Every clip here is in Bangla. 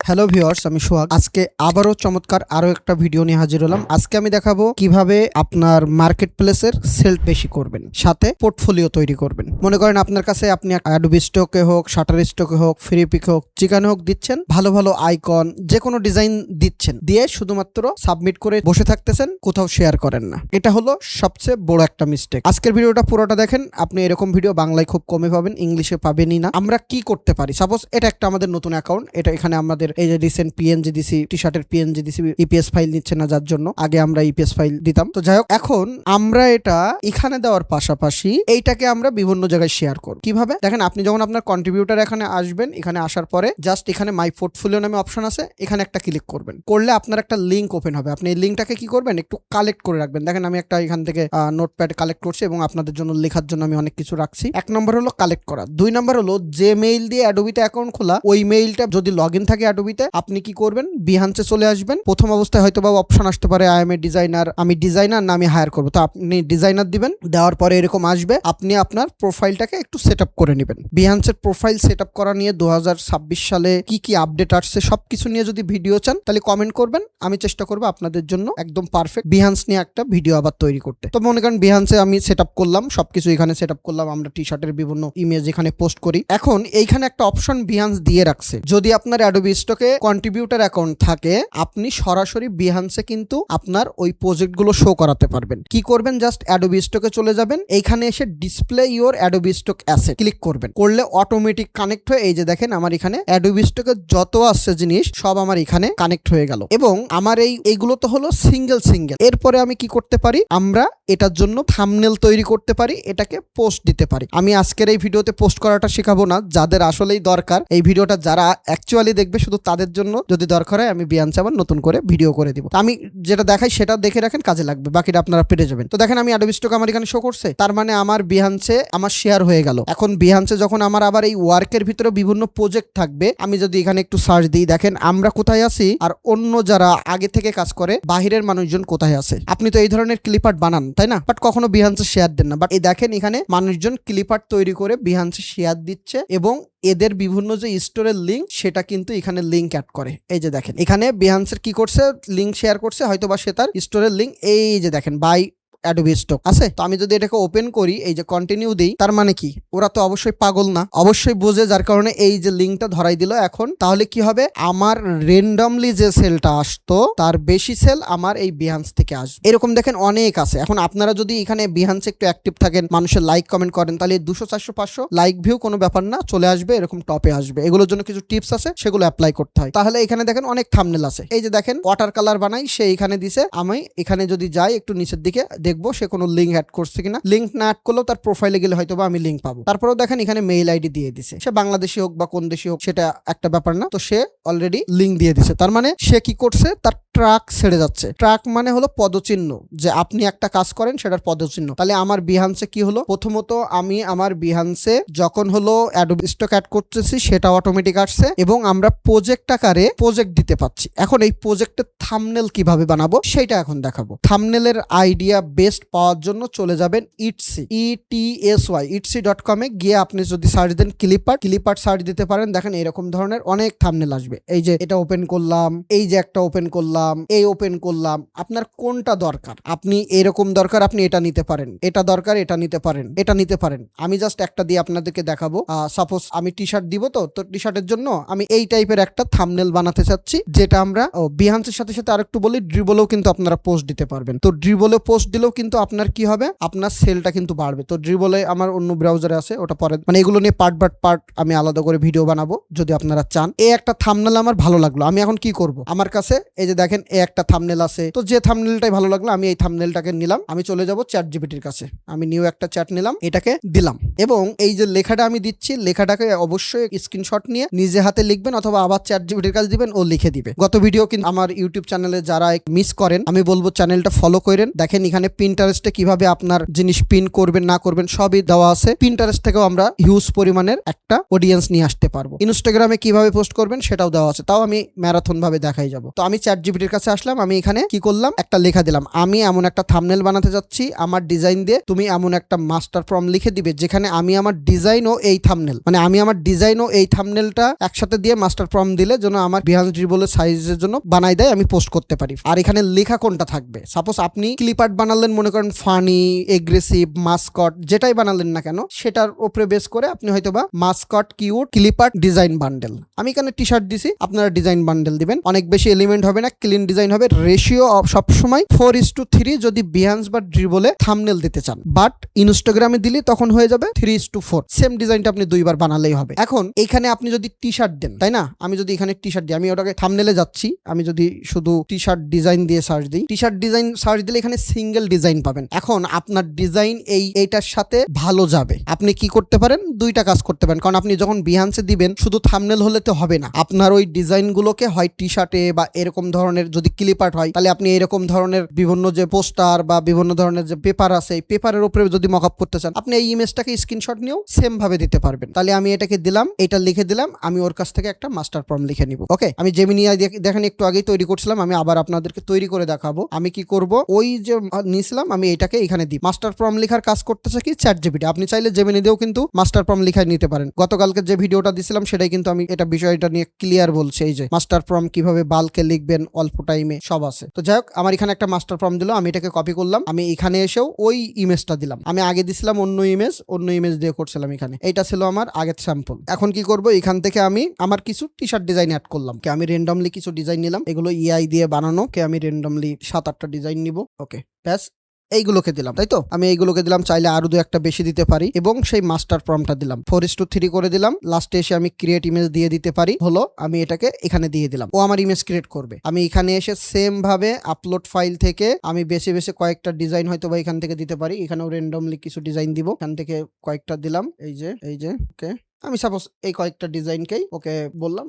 হ্যালো ভিউয়ার্স, আমি সোহাগ। আজকে আবারও চমৎকার আরো একটা ভিডিও নিয়ে হাজির হলাম। আজকে আমি দেখাবো কিভাবে আপনার মার্কেট প্লেসের সেল বেশি করবেন, সাথে পোর্টফোলিও তৈরি করবেন। মনে করেন আপনার কাছে আপনি অ্যাডোবি স্টকে হোক, শাটার স্টকে হোক, ফ্রি পিক হোক, যেখানে হোক দিচ্ছেন, ভালো ভালো আইকন, যে কোনো ডিজাইন দিচ্ছেন, দিয়ে শুধুমাত্র সাবমিট করে বসে থাকতেছেন, কোথাও শেয়ার করেন না। এটা হলো সবচেয়ে বড় একটা মিস্টেক। আজকের ভিডিওটা পুরোটা দেখেন। আপনি এরকম ভিডিও বাংলায় খুব কমে পাবেন, ইংলিশে পাবেনই না। আমরা কি করতে পারি? সাপোজ এটা একটা আমাদের নতুন অ্যাকাউন্ট, এটা এখানে আমাদের এই যে রিসেন্ট পিএনজি দিছি, টি শার্টের পিএনজি দিছি, ইপিএস ফাইল নিচ্ছে না, যার জন্য আগে আমরা ইপিএস ফাইল দিতাম। তো যাই হোক, এখন আমরা এটা এখানে দেওয়ার পাশাপাশি এইটাকে আমরা বিভিন্ন জায়গায় শেয়ার করব। কিভাবে দেখেন, আপনি যখন আপনার কন্ট্রিবিউটার এখানে আসবেন, এখানে আসার পরে জাস্ট এখানে মাই পোর্টফোলিও নামে অপশন আছে, এখানে একটা ক্লিক করবেন। করলে আপনার একটা লিঙ্ক ওপেন হবে। আপনি এই লিঙ্কটাকে কি করবেন, একটু কালেক্ট করে রাখবেন। দেখেন আমি একটা এখান থেকে নোটপ্যাড কালেক্ট করছি এবং আপনাদের জন্য লেখার জন্য আমি অনেক কিছু রাখছি। 1 নম্বর হলো কালেক্ট করা। 2 নম্বর হলো যে মেইল দিয়ে অ্যাডোবিতে অ্যাকাউন্ট খোলা, ওই মেইলটা যদি লগইন থাকে অ্যাডোবিতে, আপনি কি করবেন, বিহান্সে চলে আসবেন। প্রথম অবস্থায় হয়তো বা অপশন আসতে পারে আই এম এ ডিজাইনার, আমি ডিজাইনার না আমি হায়ার করবো, তো আপনি ডিজাইনার দিবেন। দেওয়ার পরে এরকম আসবে, আপনি আপনার প্রোফাইলটাকে একটু সেট আপ করে নেবেন। বিহান্সের প্রোফাইল সেট আপ করা নিয়ে 2026 সালে কি কি আপডেট আসছে সবকিছু নিয়ে যদি ভিডিও চান, তাহলে কমেন্ট করবেন, আমি চেষ্টা করবো আপনাদের জন্য একদম পারফেক্ট বিহান্স নিয়ে একটা ভিডিও আবার তৈরি করতে। তো মনে করেন বিহান্সে আমি সেট আপ করলাম, সবকিছু এখানে সেট আপ করলাম, আমরা টি শার্টের বিভিন্ন ইমেজ এখানে পোস্ট করি। এখন এইখানে একটা অপশন বিহান্স দিয়ে রাখছে, যদি আপনার অ্যাডোবি স্টকে কন্ট্রিবিউটার অ্যাকাউন্ট থাকে, আপনি সরাসরি বিহান্সে কিন্তু আপনার ওই প্রজেক্টগুলো শো করাতে পারবেন। কি করবেন, জাস্ট অ্যাডোবি স্টকে চলে যাবেন, এইখানে এসে display your Adobe stock asset click করবেন। করলে অটোমেটিক কানেক্ট হয়ে এই যে দেখেন আমার এখানে অ্যাডোবি স্টকে যত আসছে জিনিস সব আমার এখানে কানেক্ট হয়ে গেল। এবং আমার এইগুলো তো হলো সিঙ্গেল। এরপরে আমি কি করতে পারি, আমরা এটার জন্য থাম্বনেল তৈরি করতে পারি, এটাকে পোস্ট দিতে পারি। আমি আজকের এই ভিডিওতে পোস্ট করাটা শেখাবো না, যাদের আসলেই দরকার এই ভিডিওটা, যারা অ্যাকচুয়ালি দেখবে শুধু তাদের জন্য, যদি দরকার হয় আমি বিহান্সে আবার নতুন করে ভিডিও করে দিব। আমি যেটা দেখাই সেটা দেখে রাখেন, কাজে লাগবে, বাকিটা আপনারা পেরে যাবেন। তো দেখেন আমি অ্যাডোবি স্টক আমার এখানে শো করছে, তার মানে আমার বিহান্সে আমার শেয়ার হয়ে গেল। এখন বিহান্সে যখন আমার আবার এই ওয়ার্কের ভিতরে বিভিন্ন প্রজেক্ট থাকবে, আমি যদি এখানে একটু সার্চ দিই, দেখেন আমরা কোথায় আছি আর অন্য যারা আগে থেকে কাজ করে বাহিরের মানুষজন কোথায় আছে। আপনি তো এই ধরনের ক্লিপ আর্ট বানান, তাই না? বাট কখনো বিহান্সে শেয়ার দেন না। বাট এই দেখেন এখানে মানুষজন ক্লিপ আর্ট তৈরি করে বিহান্সে শেয়ার দিচ্ছে এবং এদের বিভিন্ন যে স্টোরের লিঙ্ক সেটা কিন্তু এখানে লিঙ্ক অ্যাড করে। এই যে দেখেন এখানে বিহান্সের কি করছে, লিঙ্ক শেয়ার করছে, হয়তো বা সে তার স্টোরের লিঙ্ক, এই যে দেখেন বাই অ্যাডোবি স্টক আছে। তো আমি যদি এটাকে ওপেন করি, এই যে কন্টিনিউ দিই, তার মানে কি, ওরা তো অবশ্যই পাগল না, অবশ্যই বোঝে, যার কারণে এই যে লিঙ্কটা ধরাই দিল। এখন তাহলে কি হবে, আমার র্যান্ডমলি যে সেলটা আসতো তার বেশি সেল আমার এই বিহান্স থেকে আসবে। এরকম দেখেন অনেক আছে। এখন আপনারা যদি এখানে বিহান্সে একটু অ্যাক্টিভ থাকেন, মানুষের লাইক কমেন্ট করেন, তাহলে 200 400 500 লাইক ভিউ কোনো ব্যাপার না, চলে আসবে, এরকম টপে আসবে। এগুলোর জন্য কিছু টিপস আছে, সেগুলো অ্যাপ্লাই করতে হয়। তাহলে এখানে দেখেন অনেক থাম্বনেল আছে। এই যে দেখেন ওয়াটার কালার বানাই, সে এখানে দিছে। আমি এখানে যদি যাই একটু নিচের দিকে দেখবো সে কোনো লিঙ্ক অ্যাড করছে কিনা। লিঙ্ক না অ্যাড করলেও তার প্রোফাইলে গেলে হয়তো বা আমি লিঙ্ক পাবো। তারপরেও দেখেন এখানে মেইল আইডি দিয়ে দিছে, সে বাংলাদেশি হোক বা কোন দেশি হোক সেটা একটা ব্যাপার না, তো সে অলরেডি লিঙ্ক দিয়ে দিছে। তার মানে সে কি করছে, তার ট্রাক ছেড়ে যাচ্ছে। ট্রাক মানে হলো পদচিহ্ন, যে আপনি একটা কাজ করেন সেটার পদচিহ্ন। তাহলে আমার বিহান্সে কি হলো, প্রথমত আমি আমার বিহান্সে যখন হলো অ্যাডোবি স্টক অ্যাড করতেছি সেটা অটোমেটিক আসছে এবং আমরা প্রজেক্ট আকারে প্রজেক্ট দিতে পাচ্ছি। এখন এই প্রজেক্টের থাম্বনেল কিভাবে বানাবো সেটা এখন দেখাবো। থাম্বনেলের আইডিয়া বেস্ট পাওয়ার জন্য চলে যাবেন ইটসি, etsy.com গিয়ে আপনি যদি সার্চ দেন ক্লিপ আর্ট সার্চ দিতে পারেন। দেখেন এরকম ধরনের অনেক থাম্বনেল আসবে। এই যে এটা ওপেন করলাম, এই যে একটা ওপেন করলাম, এই ওপেন করলাম, আপনার কোনটা দরকার, আপনি এরকম দরকার আপনি এটা নিতে পারেন, এটা দরকার এটা নিতে পারেন, এটা নিতে পারেন। আমি জাস্ট একটা দিয়ে আপনাদেরকে দেখাবো। সাপোজ আমি টি শার্ট দিব, তো টি শার্টের জন্য আমি এই টাইপের একটা থাম্বনেল বানাতে চাচ্ছি, যেটা আমরা বিহান্সের সাথে সাথে আরেকটু বলি, ড্রিবলেও কিন্তু আপনারা পোস্ট দিতে পারবেন। তো ড্রিবলে পোস্ট দিলেও কিন্তু আপনার কি হবে, আপনার সেলটা কিন্তু বাড়বে। তো ড্রিবলে আমার অন্য ব্রাউজারে আছে, ওটা পরে, মানে এগুলো নিয়ে পার্ট আমি আলাদা করে ভিডিও বানাবো যদি আপনারা চান। এই একটা থাম্বনেল আমার ভালো লাগলো, আমি এখন কি করব, আমার কাছে এই যে দেখেন এই একটা থাম্বনেল আছে, তো যে থাম্বনেলটাই ভালো লাগলো আমি এই থাম্বনেলটাকে নিলাম। আমি চলে যাব চ্যাটজিপিটির কাছে, আমি নিউ একটা চ্যাট নিলাম, এটাকে দিলাম এবং এই যে লেখাটা আমি দিচ্ছি, লেখাটাকে অবশ্যই স্ক্রিনশট নিয়ে নিজে হাতে লিখবেন অথবা আবার চ্যাটজিপিটির কাছে দিবেন, ও লিখে দিবে। গত ভিডিও কিন্তু আমার ইউটিউব চ্যানেলে যারা মিস করেন, আমি বলবো চ্যানেলটা ফলো করেন। দেখেন এখানে পিন্টারেস্টে কিভাবে আপনার জিনিস পিন করবেন না করবেন সবই দেওয়া আছে। পিন্টারেস্ট থেকেও আমরা হিউজ পরিমাণের একটা অডিয়েন্স নিয়ে আসতে পারবো। ইনস্টাগ্রামে কিভাবে পোস্ট করবেন সেটাও দেওয়া আছে, তাও আমি ম্যারাথন ভাবে দেখাই যাব। তো আমি চ্যাটজিপিটি জিপিটির কাছে আসলাম, আমি এখানে কি করলাম, একটা লেখা দিলাম, আমি এমন একটা থাম্বনেল বানাতে যাচ্ছি আমার ডিজাইন দিয়ে, তুমি এমন একটা মাস্টার প্রম্পট লিখে দিবে যেখানে আমি আমার ডিজাইন ও এই থাম্বনেল, মানে আমি আমার ডিজাইন ও এই থাম্বনেলটা একসাথে দিয়ে মাস্টার প্রম্পট দিলে যেন আমার বিহান্স ড্রিবলের সাইজের জন্য বানাই দেয়, আমি পোস্ট করতে পারি। আর এখানে লেখা কোনটা থাকবে, সাপোজ আপনি ক্লিপ আর্ট বানালেন, মনে করেন ফানি, এগ্রেসিভ, মাস্কট, যেটাই বানালেন না কেন সেটার উপরে বেস করে আপনি হয়তোবা Mascot cute clip art design bundle, আমি এখানে টি শার্ট দিছি, আপনারা ডিজাইন বান্ডেল দিবেন। অনেক বেশি এলিমেন্ট হবে না, ক্লিন ডিজাইন হবে। রেশিও সবসময় 4:3 যদি বিহান্স বা ড্রিবলে থাম্বনেল দিতে চান, বাট ইনস্টাগ্রামে দিলে তখন হয়ে যাবে 3:4। সেম ডিজাইনটা আপনি দুইবার বানালেই হবে। এখন এখানে আপনি যদি টি শার্ট দেন, তাই না, আমি যদি এখানে টি শার্ট দিই, আমি ওটাকে থাম্বনেলে যাচ্ছি, আমি যদি শুধু টি শার্ট ডিজাইন দিয়ে সার্চ দিই, টি শার্ট ডিজাইন সার্চ দিলে এখানে সিঙ্গেল ডিজাইন পাবেন। এখন আপনার ডিজাইন এইটার সাথে ভালো যাবে, আপনি কি করতে পারেন, দুইটা কাজ করতে পারেন। কারণ আপনি যখন বিহান্সে দিবেন শুধু থাম্বনেল হলে তো হবে না, আপনার ওই ডিজাইনগুলোকে হয় টি শার্টে বা এরকম ধরনের, যদি ক্লিপ আর্ট হয় তাহলে আপনি এরকম ধরনের বিভিন্ন যে পোস্টার বা বিভিন্ন ধরনের যে পেপার আছে, এই পেপারের উপরে যদি মকআপ করতে চান, আপনি এই ইমেজটাকে স্ক্রিনশট নিয়েও সেম ভাবে দিতে পারবেন। তাহলে আমি এটাকে দিলাম, এটা লিখে দিলাম, আমি ওর কাছ থেকে একটা মাস্টার প্রম্পট লিখে নিব। ওকে, আমি জেমিনি দেখেন একটু আগেই তৈরি করছিলাম, আমি আবার আপনাদেরকে তৈরি করে দেখাবো। আমি কি করব, ওই যে নিয়েছিলাম আমি এটাকে এখানে দিই। মাস্টার প্রম্পট লেখার কাজ করতেছে কি চ্যাট জিপিটি, আপনি চাইলে জেমিনি দিয়েও কিন্তু মাস্টার প্রম্পট লিখে নিতে পারেন। গতকালকে যে ভিডিওটা দিছিলাম সেটাই কিন্তু আমি এটা বিষয়টা নিয়ে ক্লিয়ার বলছি, এই যে মাস্টার প্রম্পট কিভাবে বাল্কে লিখবেন অল্প টাইমে সব আছে। তো যাই হোক, আমার এখানে একটা মাস্টার প্রম্পট দিল, আমি এটাকে কপি করলাম, আমি এখানে এসেও ওই ইমেজটা দিলাম। আমি আগে দিছিলাম অন্য ইমেজ দিয়ে করছিলাম, এখানে এইটা ছিল আমার আগের স্যাম্পল। এখন কি করব, এখান থেকে আমি আমার কিছু টি শার্ট ডিজাইন অ্যাড করলাম, আমি র্যান্ডমলি কিছু ডিজাইন নিলাম, এগুলো ইআই দিয়ে বানানো, আমি র্যান্ডমলি 7-8টা ডিজাইন নিব। ওকে, ব্যাস এইগুলোকে দিলাম, তাই তো আমি এইগুলোকে দিলাম, চাইলে আরো 2-1টা বেশি দিতে পারি, এবং সেই মাস্টার প্রম্পটটা দিলাম, 4:3 করে দিলাম। লাস্টে এসে আমি ক্রিয়েট ইমেজ দিয়ে দিতে পারি, হলো আমি এটাকে এখানে দিয়ে দিলাম, ও আমার ইমেজ ক্রিয়েট করবে। আমি এখানে এসে সেম ভাবে আপলোড ফাইল থেকে আমি বেশি বেশি কয়েকটা ডিজাইন হয়তো বা এখান থেকে দিতে পারি, এখানেও র্যান্ডমলি কিছু ডিজাইন দিব, এখান থেকে কয়েকটা দিলাম, এই যে ওকে, আমি সাপোজ এই কয়েকটা ডিজাইনকেই ওকে বললাম,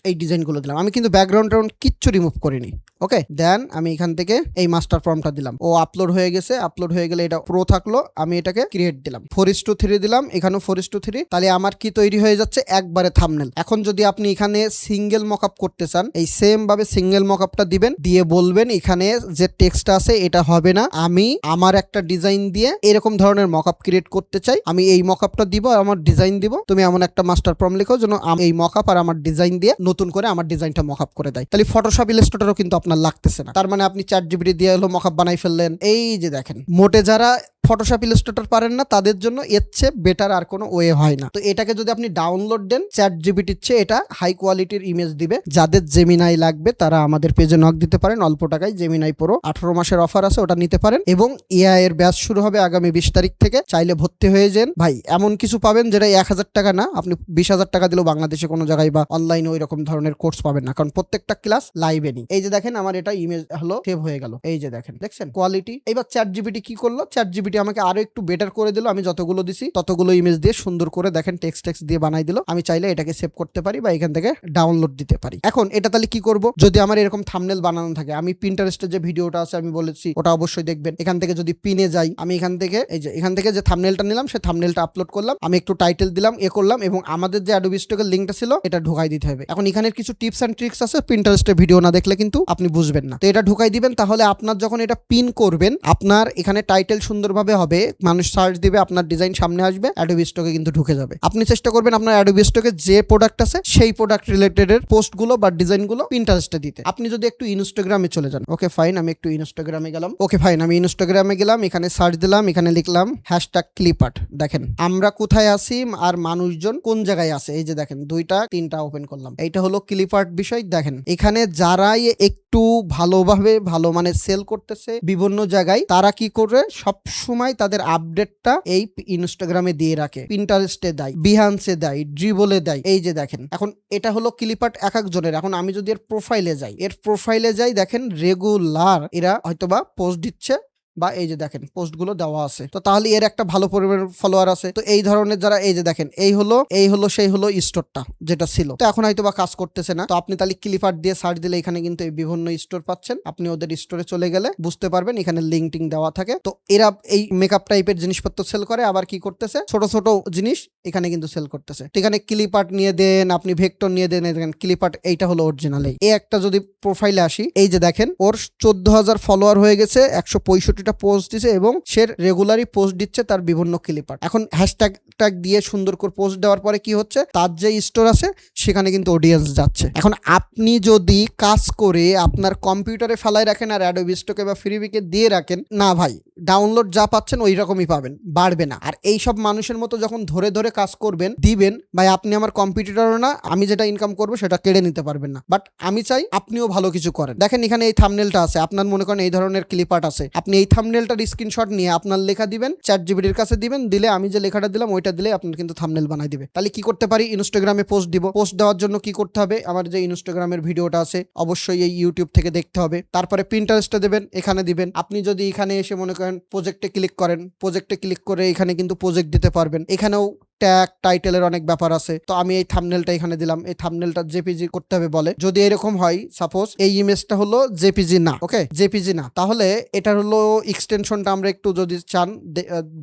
এই ডিজাইনগুলো দিলাম, আমি কিন্তু ব্যাকগ্রাউন্ড কিচ্ছু রিমুভ করিনি। ওকে, দেন আমি এখান থেকে এই মাস্টার প্রম্পটটা দিলাম, ও আপলোড হয়ে গেছে, আপলোড হয়ে গেলে এটা প্রো থাকলো, আমি এটাকে ক্রিয়েট দিলাম, 4:3 দিলাম, এখানেও 4:3, তাহলে আমার কি তৈরি হয়ে যাচ্ছে, একবারে থাম্বনেল। এখন যদি আপনি এখানে সিঙ্গেল মকআপ করতে চান, এই সেম ভাবে সিঙ্গেল মকআপটা দিবেন, দিয়ে বলবেন এখানে যে টেক্সটটা আছে এটা হবে না, আমি আমার একটা ডিজাইন দিয়ে এরকম ধরনের মকআপ ক্রিয়েট করতে চাই, আমি এই মকআপটা দিব, আমার ডিজাইন দিব, তুমি এমন একটা মাস্টার প্রম্পট লিখো যেন এই মকআপ আর আমার ডিজাইন দিয়ে নতুন করে আমার ডিজাইনটা মকআপ করে দেয়। তাহলে ফটোশপ ইলাস্ট্রেটরও কিন্তু আপনার লাগতেছে না, তার মানে আপনি চ্যাট জিপিটি দিয়ে হলো মকআপ বানাই ফেললেন। এই যে দেখেন, মোটে যারা ফটোশপ ইলাস্ট্রেটর পারেন না তাদের জন্য এর চেয়ে বেটার আর কোনো ওয়ে হয় না। তো এটাকে যদি আপনি ডাউনলোড দেন, চ্যাট জিপিটির চেয়ে এটা হাই কোয়ালিটির ইমেজ দিবে। যাদের জেমিনাই লাগবে তারা আমাদের পেজে নক দিতে পারেন, অল্প টাকায় জেমিনাই প্রো 18 মাসের অফার আছে, ওটা নিতে পারেন। এবং এআই এর ব্যাচ শুরু হবে আগামী 20 তারিখ থেকে, চাইলে ভর্তি হয়ে যান ভাই। এমন কিছু পাবেন যেটা 1000 টাকা না, আপনি 20,000 টাকা দিলেও বাংলাদেশে কোনো জায়গায় বা অনলাইনে ওই রকম ধরনের কোর্স পাবেন না, কারণ প্রত্যেকটা ক্লাস লাইভে নি। এই যে দেখেন আমার এটা ইমেজ হলো সেভ হয়ে গেল, এই যে দেখেন, দেখছেন কোয়ালিটি। এবার চ্যাট জিপিটি কি করলো, চ্যাট জিপিটি আমাকে আরো একটু বেটার করে দিল, আমি যতগুলো দিছি ততগুলো ইমেজ দিয়ে সুন্দর করে দেখেন টেক্সট দিয়ে বানাই দিল। আমি চাইলে এটাকে সেভ করতে পারি বা এখান থেকে ডাউনলোড দিতে পারি। এখন এটা তাহলে কি করব, যদি আমার এরকম থাম্বনেল বানানো থাকে, আমি পিন্টারেস্টে যে ভিডিওটা আছে আমি বলেছি ওটা অবশ্যই দেখবেন। এখান থেকে যদি পিনে যাই, আমি এখান থেকে এই যে এখান থেকে যে থাম্বনেলটা নিলাম সেই থাম্বনেলটা আপলোড করলাম, আমি একটু টাইটেল দিলাম, করলাম, এবং আমাদের যে অ্যাডোবি স্টকের লিংকটা ছিল এটা ঢুকাই দিতে হবে। এখন এখানের কিছু টিপস এন্ড ট্রিক্স আছে, পিন্টারেস্টে ভিডিও না দেখলে কিন্তু আপনি বুঝবেন না। তো এটা ঢুকাই দিবেন, তাহলে আপনার যখন এটা পিন করবেন, আপনার এখানে টাইটেল সুন্দরভাবে হবে, মানুষ সার্চ দিবে, আপনার ডিজাইন সামনে আসবে, অ্যাডোবি স্টকে কিন্তু ঢুকে যাবে। আপনি চেষ্টা করবেন আপনার অ্যাডোবি স্টকে যে প্রোডাক্ট আছে সেই প্রোডাক্ট রিলেটেড এর পোস্টগুলো বা ডিজাইনগুলো পিন্টারেস্টে দিতে। আপনি যদি একটু ইনস্টাগ্রামে চলে যান, ওকে ফাইন, আমি একটু ইনস্টাগ্রামে গেলাম, ওকে ফাইন, আমি ইনস্টাগ্রামে গেলাম, এখানে সার্চ দিলাম, এখানে লিখলাম #ক্লিপআর্ট। দেখেন আমরা কোথায় আছি আর মানুষজন কোন জায়গায় আছে, এই যে দেখেন 2-3টা ওপেন করলাম, এইটা হলো ক্লিপআর্ট বিষয়। দেখেন এখানে যারাই একটু ভালোভাবে ভালো মানে সেল করতেছে বিভিন্ন জায়গায়, তারা কি করে সব সময় তাদের আপডেটটা এই ইনস্টাগ্রামে দিয়ে রাখে, পিন্টারেস্টে দেয়, বিহান্সে দেয়, ড্রিবলে দেয়। এই যে দেখেন, এখন এটা হলো ক্লিপআর্ট এক একজনের। এখন আমি যদি এর প্রোফাইলে যাই, দেখেন রেগুলার এরা হয়তোবা পোস্ট দিচ্ছে বা এই যে দেখেন পোস্টগুলো দেওয়া আছে, তো তাহলে এর একটা ভালো পরিমাণ ফলোয়ার আছে। তো এই ধরনের যারা এই যে দেখেন এই হলো সেই হলো স্টোরটা যেটা ছিল, তো এখন হয়তো বা কাজ করতেছে না। তো আপনি তাহলে ক্লিপার দিয়ে সার্চ দিলে এখানে কিন্তু এই বিভিন্ন স্টোর পাচ্ছেন। আপনি ওদের স্টোরে চলে গেলে বুঝতে পারবেন এখানে লিঙ্ক টিং দেওয়া থাকে। তো এরা এই মেকআপ টাইপের জিনিসপত্র সেল করে, আবার কি করতেছে ছোট ছোট জিনিস এখানে কিন্তু সেল করতেছে। তো এখানে ক্লিপার্ট নিয়ে দেন, আপনি ভেক্টর নিয়ে দেন, দেখেন ক্লিপার্ট এইটা হলো অরিজিনাল। এই একটা যদি প্রোফাইলে আসি, এই যে দেখেন ওর 14,000 ফলোয়ার হয়ে গেছে, 165টা পোস্ট দিছে এবং সে রেগুলারই পোস্ট দিচ্ছে তার বিভিন্ন ক্লিপার। এখন হ্যাশট্যাগ ট্যাগ দিয়ে সুন্দর করে পোস্ট দেওয়ার পরে কি হচ্ছে, তার যে স্টোর আছে সেখানে কিন্তু অডিয়েন্স যাচ্ছে। এখন আপনি যদি কাজ করে আপনার কম্পিউটারে ফেলায় রাখেন আর অ্যাডোবি স্টকে বা ফ্রিবিকে দিয়ে রাখেন, না ভাই ডাউনলোড যা পাচ্ছেন ওই রকমই পাবেন, বাড়বে না। আর এই সব মানুষের মতো যখন ধরে ধরে কাজ করবেন দিবেন, ভাই আপনি আমার কম্পিটিটরও না, আমি যেটা ইনকাম করবো সেটা কেড়ে নিতে পারবেন না। বাট আমি চাই আপনিও ভালো কিছু করেন। দেখেন এখানে এই থাম্বনেলটা আছে, আপনার মনে করেন এই ধরনের ক্লিপার্ট আছে, আপনি এই থাম্বনেলটার স্ক্রিনশট নিয়ে আপনার লেখা দিবেন, চ্যাটজিপিটির কাছে দিবেন, দিলে আমি যে লেখাটা দিলাম ওইটা দিলে আপনার কিন্তু থাম্বনেল বানাই দিবে। তাহলে কি করতে পারি, ইনস্টাগ্রামে পোস্ট দিব। পোস্ট দেওয়ার জন্য কি করতে হবে, আমার যে ইনস্টাগ্রামের ভিডিওটা আছে অবশ্যই এই ইউটিউব থেকে দেখতে হবে। তারপরে পিন্টারেস্টে দেবেন, এখানে দিবেন। আপনি যদি এখানে এসে মনে করেন প্রজেক্টে ক্লিক করেন, প্রজেক্টে ক্লিক করে এখানে কিন্তু প্রজেক্ট দিতে পারবেন। এখানেও ট্যাগ টাইটেলের অনেক ব্যাপার আছে। তো আমি এই থাম্বনেলটা এখানে দিলাম, এই থাম্বনেলটা জেপিজি করতে হবে বলে। যদি এরকম হয় সাপোজ এই ইমেজটা হলো জেপিজি না, ওকে জেপিজি না, তাহলে এটার হলো এক্সটেনশনটা আমরা একটু যদি চান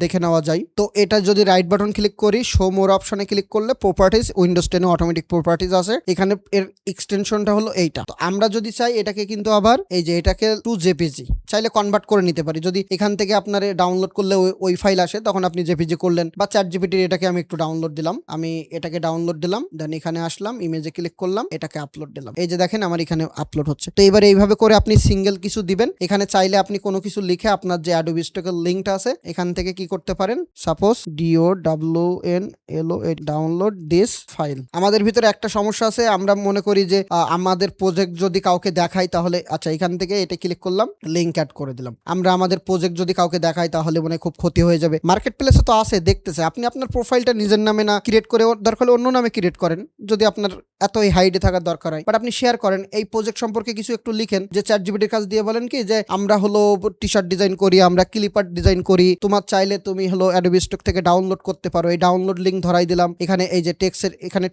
দেখে নেওয়া যায়। তো এটা যদি রাইট বাটন ক্লিক করি, শো মোর অপশনে ক্লিক করলে প্রপার্টিজ, উইন্ডোজ 10 অটোমেটিক প্রপার্টিজ আছে, এখানে এর এক্সটেনশনটা হলো এইটা। তো আমরা যদি চাই এটাকে কিন্তু আবার এই যে এটাকে টু জেপিজি চাইলে কনভার্ট করে নিতে পারি। যদি এখান থেকে আপনার ডাউনলোড করলে ওই ফাইল আসে তখন আপনি জেপিজি করলেন, বা চ্যাটজিপিটির এটাকে আমি একটু ডাউনলোড দিলাম, আমি এটাকে ডাউনলোড দিলাম, দেন এখানে আসলাম, ইমেজে ক্লিক করলাম, এটাকে আপলোড দিলাম। এই যে দেখেন আমার এখানে আপলোড হচ্ছে। তো এবার এইভাবে করে আপনি সিঙ্গেল কিছু দিবেন। এখানে চাইলে আপনি কোনো কিছু লিখে আপনার যে অ্যাডোবি স্টকের লিঙ্কটা আছে এখান থেকে কি করতে পারেন, suppose DOWNLO download this file. আমাদের ভিতরে একটা সমস্যা আছে, আমরা মনে করি যে আমাদের প্রজেক্ট যদি কাউকে দেখাই তাহলে আচ্ছা এখান থেকে এটা ক্লিক করলাম, লিঙ্ক অ্যাড করে দিলাম। আমরা আমাদের প্রজেক্ট যদি কাউকে দেখাই তাহলে মানে খুব ক্ষতি হয়ে যাবে। মার্কেট প্লেসে তো আছে, দেখতেছে, আপনি আপনার প্রোফাইলটা নিজের নামে না ক্রিয়েট করে দরকার হলে অন্য নামে ক্রিয়েট করেন যদি আপনার এতই হাইডে থাকার দরকার হয়। বাট আপনি শেয়ার করেন, এই প্রজেক্ট সম্পর্কে কিছু একটু লিখেন, যে চ্যাটজিপিটির কাজ দিয়ে বলেন কি যে আমরা হলো টি শার্ট ডিজাইন করি, আমরা ক্লিপার্ট ডিজাইন করি, তোমার চাইলে তুমি হলো অ্যাডোবি স্টক থেকে ডাউনলোড করতে পারো। এই ডাউনলোড লিঙ্ক ধরাই দিলাম। এখানে এই যে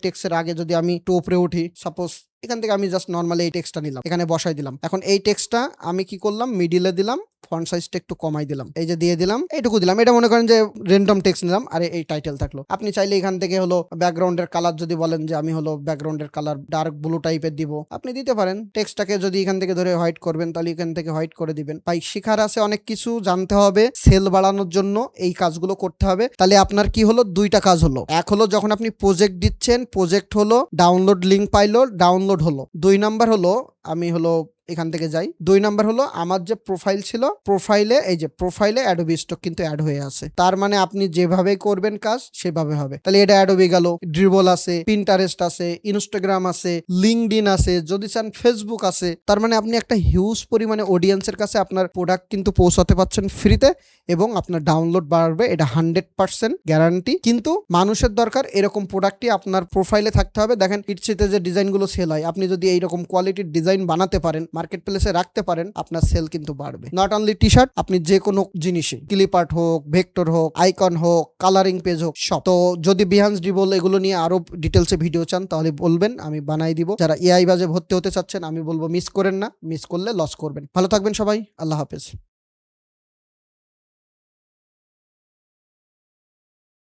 টেক্সের আগে যদি আমি একটু উপরে উঠি, সাপোজ এখান থেকে আমি জাস্ট নর্মালি এই টেক্সটটা নিলাম, এখানে বসাই দিলাম। এখন এই টেক্সটটা আমি কি করলাম, মিডিলে দিলাম, ফন্ট সাইজটা একটু কমাই দিলাম, এই যে দিয়ে দিলাম, এইটুকু দিলাম। এটা মনে করেন যে র্যান্ডম টেক্সট নিলাম, আর এই টাইটেল থাকলো। আপনি চাইলে এখান থেকে হলো ব্যাকগ্রাউন্ডের কালার যদি বলেন যে আমি হলো ব্যাকগ্রাউন্ডের কালার ডার্ক ব্লু টাইপের দিব, আপনি দিতে পারেন। টেক্সটটাকে যদি এখান থেকে ধরে হোয়াইট করবেন তাহলে এখান থেকে হোয়াইট করে দিবেন। ভাই শিখার আছে অনেক কিছু, জানতে হবে, সেল বাড়ানোর জন্য এই কাজগুলো করতে হবে। তাহলে আপনার কি হলো, দুইটা কাজ হলো। এক হলো যখন আপনি প্রজেক্ট দিচ্ছেন, প্রজেক্ট হলো, ডাউনলোড লিঙ্ক পাইলো, ডাউনলোড হলো। 2 নাম্বার হলো আমি হলো এখান থেকে যাই, 2 নাম্বার হলো আমার যে প্রোফাইল ছিল, প্রোফাইলে এই যে প্রোফাইলে অ্যাডোবি স্টক কিন্তু অ্যাড হয়ে আছে। তার মানে আপনি যেভাবে করবেন কাজ সেভাবে হবে। তাহলে এটা অ্যাডোবি গেল, ড্রিবল আছে, পিন্টারেস্ট আছে, ইনস্টাগ্রাম আছে, লিঙ্কডইন আছে, যদি চান ফেসবুক আছে। তার মানে আপনি একটা হিউজ পরিমাণে অডিয়েন্সের কাছে আপনার প্রোডাক্ট কিন্তু পৌঁছাতে পারছেন ফ্রিতে, এবং আপনার ডাউনলোড বাড়বে, এটা 100% গ্যারান্টি। কিন্তু মানুষের দরকার এরকম প্রোডাক্টই আপনার প্রোফাইলে থাকতে হবে। দেখেন ইটসিতে যে ডিজাইনগুলো সেল হয়, আপনি যদি এইরকম কোয়ালিটির ডিজাইন বানাতে পারেন, মার্কেট প্লেসে রাখতে পারেন, আপনার সেল কিন্তু বাড়বে। নট অনলি টি শার্ট, আপনি যে কোনো জিনিসে, ক্লিপার্ট হোক, ভেক্টর হোক, আইকন হোক, কালারিং পেজ হোক, সব। তো যদি বিহান্স, ড্রিবল এগুলো নিয়ে আরো ডিটেলসে ভিডিও চান তাহলে বলবেন, আমি বানাই দিব। যারা এআই বাজে ভর্তি হতে চাচ্ছেন আমি বলবো মিস করেন না, মিস করলে লস করবেন। ভালো থাকবেন সবাই, আল্লাহ হাফেজ।